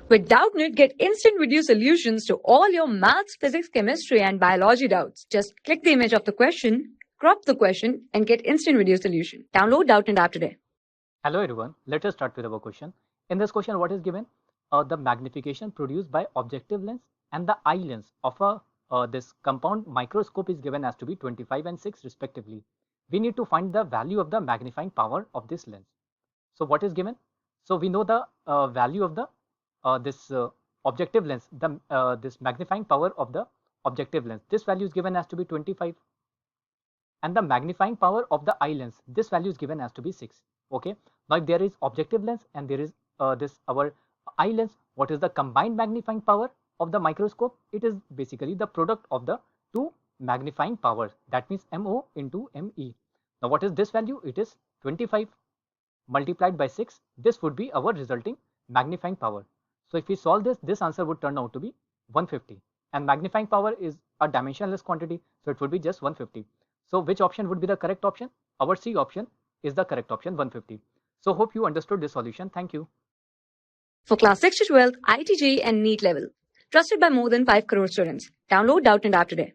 With Doubtnut, get instant video solutions to all your maths, physics, chemistry, and biology doubts. Just click the image of the question, crop the question, and get instant video solution. Download Doubtnut app today. Hello everyone, let us start with our question. In this question, what is given? The magnification produced by objective lens and the eye lens of this compound microscope is given as to be 25 and 6 respectively. We need to find the value of the magnifying power of this lens. So what is given? So we know the value of the this objective lens, this magnifying power of the objective lens. This value is given as to be 25, and the magnifying power of the eye lens, this value is given as to be 6. Okay, now if there is objective lens and there is this our eye lens, what is the combined magnifying power of the microscope? It is basically the product of the two magnifying powers, that means MO into ME. Now what is this value? It is 25 multiplied by 6. This would be our resulting magnifying power. So if we solve this, this answer would turn out to be 150, and magnifying power is a dimensionless quantity, so it would be just 150. So which option would be the correct option? Our C option is the correct option, 150. So hope you understood this solution. Thank you. For class 6 to 12, IIT JEE and NEET level. Trusted by more than 5 crore students. Download Doubtnut app today.